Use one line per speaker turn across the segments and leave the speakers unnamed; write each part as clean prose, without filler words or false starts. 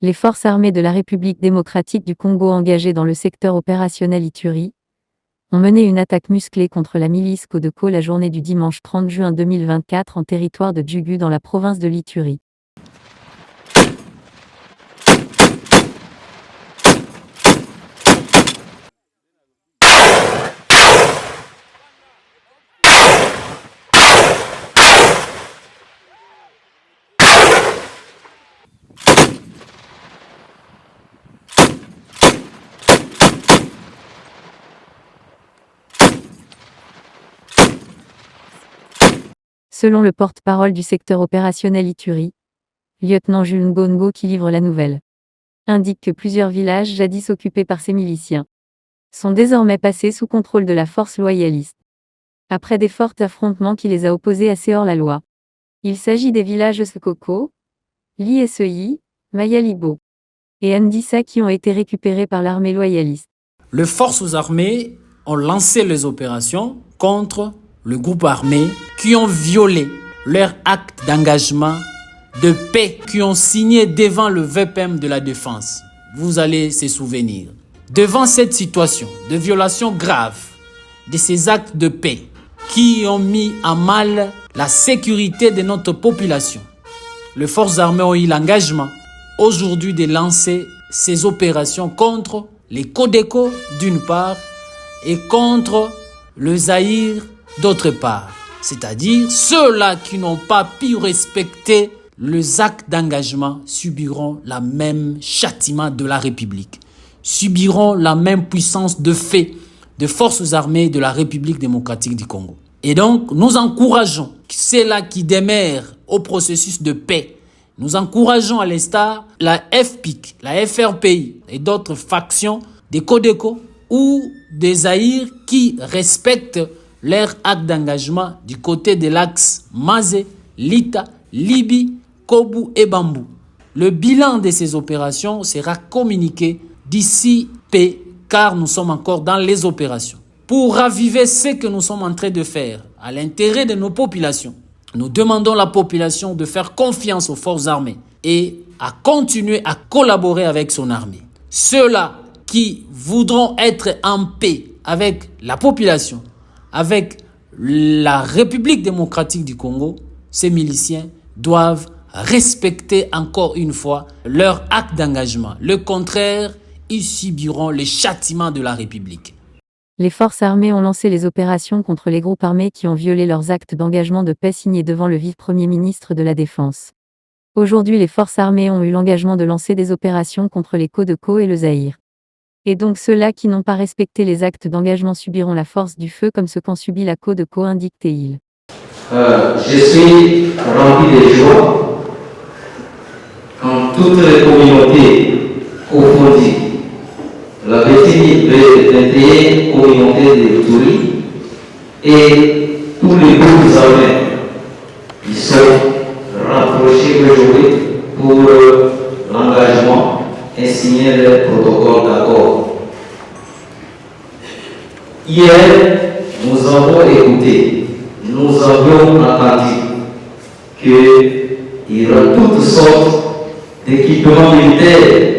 Les forces armées de la République démocratique du Congo engagées dans le secteur opérationnel Ituri ont mené une attaque musclée contre la milice Codeco la journée du dimanche 30 juin 2024 en territoire de Djugu dans la province de l'Ituri. Selon le porte-parole du secteur opérationnel Ituri, lieutenant Jules Ngongo qui livre la nouvelle, indique que plusieurs villages jadis occupés par ces miliciens sont désormais passés sous contrôle de la force loyaliste, après des forts affrontements qui les a opposés assez hors la loi. Il s'agit des villages Sekoko, Liesei, Mayalibo et Ndissa qui ont été récupérés par l'armée loyaliste.
Les forces armées ont lancé les opérations contre le groupe armé qui ont violé leur acte d'engagement de paix qui ont signé devant le VPM de la Défense. Vous allez se souvenir. Devant cette situation de violation grave de ces actes de paix qui ont mis à mal la sécurité de notre population, les forces armées ont eu l'engagement aujourd'hui de lancer ces opérations contre les Codeco d'une part et contre le Zaïre d'autre part. C'est-à-dire ceux-là qui n'ont pas pu respecter les actes d'engagement subiront la même châtiment de la République, subiront la même puissance de fait des forces armées de la République démocratique du Congo. Et donc, nous encourageons ceux-là qui demeurent au processus de paix. Nous encourageons à l'instar la FPIC, la FRPI et d'autres factions des Codeco ou des Zaïre qui respectent leur acte d'engagement du côté de l'axe Mazé, Lita, Libi, Kobu et Bambou. Le bilan de ces opérations sera communiqué d'ici peu, car nous sommes encore dans les opérations. Pour raviver ce que nous sommes en train de faire à l'intérêt de nos populations, nous demandons à la population de faire confiance aux forces armées et à continuer à collaborer avec son armée. Ceux-là qui voudront être en paix avec la population, avec la République démocratique du Congo, ces miliciens doivent respecter encore une fois leur acte d'engagement. Le contraire, ils subiront les châtiments de la République.
Les forces armées ont lancé les opérations contre les groupes armés qui ont violé leurs actes d'engagement de paix signés devant le vice-premier ministre de la Défense. Aujourd'hui, les forces armées ont eu l'engagement de lancer des opérations contre les Codeco et le Zaïre. Et donc ceux-là qui n'ont pas respecté les actes d'engagement subiront la force du feu comme ce qu'en subit la Codeco, indique Théil.
Je suis rempli de joie quand toutes les communautés confondues, la petite 21 communautés de Ituri et tous les groupes armés, ils sont rapprochés aujourd'hui pour l'engagement et signer le protocole d'accord. Hier, nous avons écouté, nous avions entendu qu'il y aura toutes sortes d'équipements militaires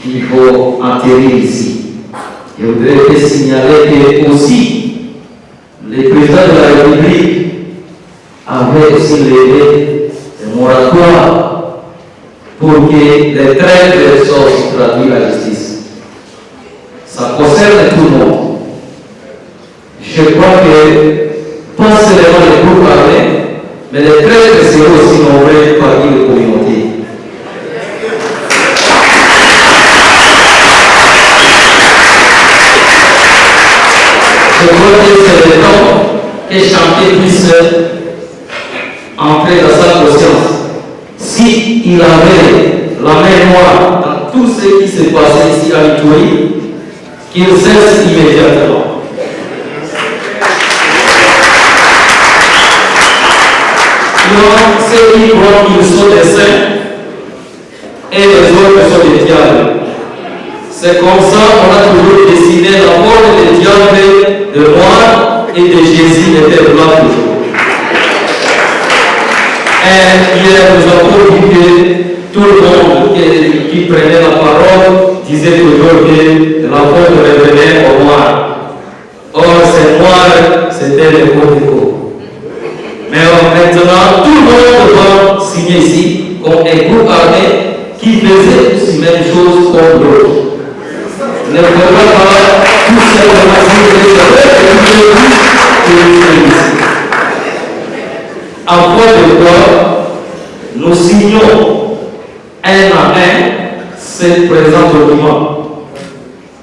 qu'il faut atterrir ici. Je voudrais signaler que aussi, le président de la République avait aussi levé le moratoire pour que les traîtres soient traduits à la justice. Ça concerne tout le monde. Je crois que pas seulement les groupes armés, mais les traîtres seront aussi nombreux parmi les communautés. Je crois que c'est le temps que chacun puisse entrer dans sa conscience. S'il avait la mémoire dans tout ce qui s'est passé ici à Ituri, qu'il cesse immédiatement. Ceux qui croient qu'ils sont des saints et les autres sont des diables. C'est comme ça qu'on a toujours décidé d'abord des diables de noirs et de Jésus était blanc toujours. Et hier nous avons dit que tout le monde qui prenait la parole disait toujours que la faute revenait au noir. Or, ces noirs, c'était les Codeco. Mais maintenant, tout le monde doit signer ici comme un groupe armé qui faisait aussi la même chose comme l'autre. Ne faudra pas tout simplement signer en foi de quoi nous signons un à un ce présent document.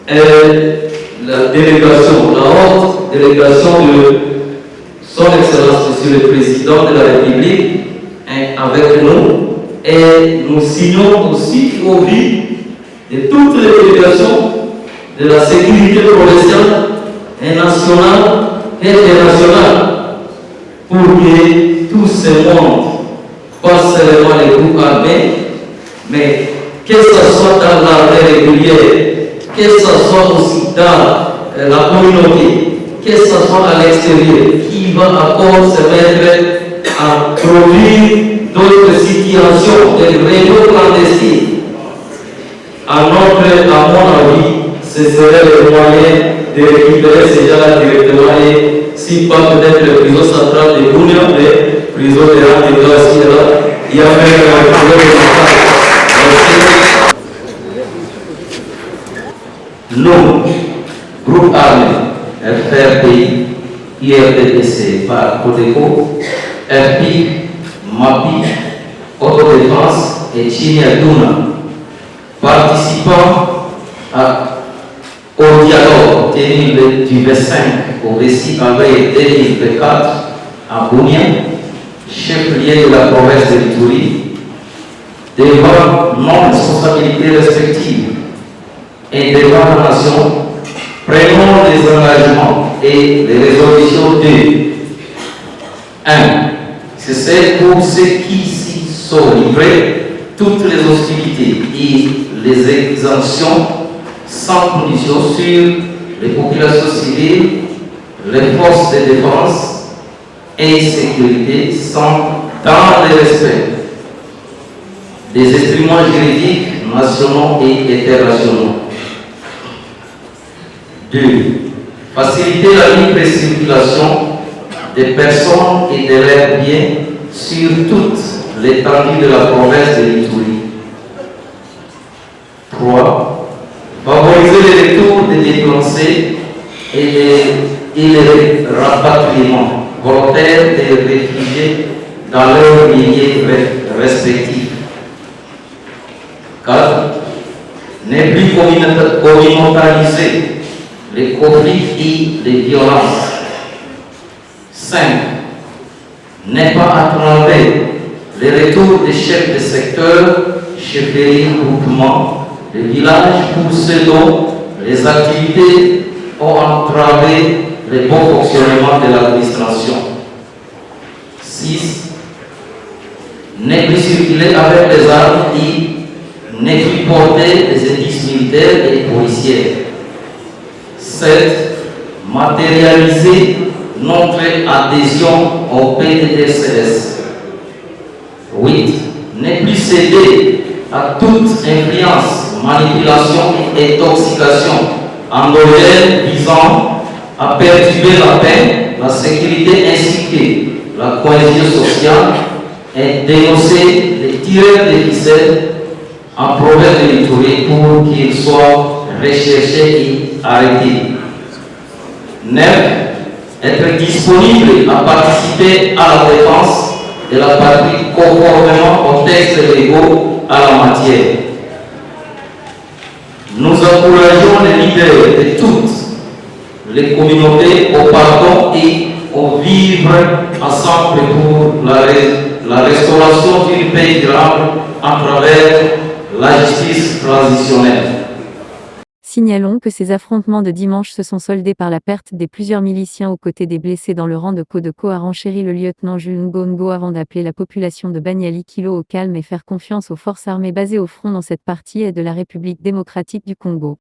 La délégation, la haute délégation de Son Excellence Monsieur le Président de la République est avec nous et nous signons aussi au vie de toutes les délégations de la sécurité provinciale et nationale et internationale pour que tout ce monde, pas seulement les groupes armés, mais que ce soit dans l'armée régulière, que ce soit aussi dans la communauté, que ce soit à l'extérieur, qui va encore se mettre à produire d'autres situations de réseaux clandestins. À mon avis, ce serait le moyen de récupérer ces gens-là directement et si pas peut-être le prison central de Bounia, mais prison de Rantiga aussi là, il y a même un problème de nous, groupe armé, FRPI, IRDPC par Codeco, FPI, MAPI, Autodéfense et Chinyaduna, participant au dialogue tenu du 25 au 26 avril 2024 à Bounia, chef-lieu de la province de l'Ituri, devant nos responsabilités respectives et devant la nation, prenons les engagements et les résolutions de 1. C'est pour ceux qui s'y sont livrés toutes les hostilités et les exemptions sans condition sur les populations civiles, les forces de défense et sécurité dans le respect des instruments juridiques nationaux et internationaux. 2. Faciliter la libre circulation des personnes et de leurs biens sur toute l'étendue de la province de l'Ituri. 3. Favoriser le retour des déplacés et les rapatriements volontaires des réfugiés dans leurs milieux respectifs. 4. Ne plus communautariser les conflits et les violences. 5. Ne pas entraver le retour des chefs de secteur, chefferies, groupements, les villages pour ceux dont les activités ont entravé le bon fonctionnement de l'administration. 6. Ne plus circuler avec les armes et ne plus porter des indices militaires et policiers. 7. Matérialiser notre adhésion au PDDCS. 8. Ne plus céder à toute influence, manipulation et intoxication endogène visant à perturber la paix, la sécurité ainsi que la cohésion sociale et dénoncer les tireurs de ficelles en province de l'Ituri pour qu'ils soient recherchés et arrêtés. 9. Être disponible à participer à la défense de la patrie conformément aux textes légaux à la matière. Nous encourageons les leaders de toutes les communautés au pardon et au vivre ensemble pour la restauration d'une paix durable à travers la justice transitionnelle.
Signalons que ces affrontements de dimanche se sont soldés par la perte des plusieurs miliciens aux côtés des blessés dans le rang de Codeco, a renchéri le lieutenant Jules Ngongo avant d'appeler la population de Banyali Kilo au calme et faire confiance aux forces armées basées au front dans cette partie de la République démocratique du Congo.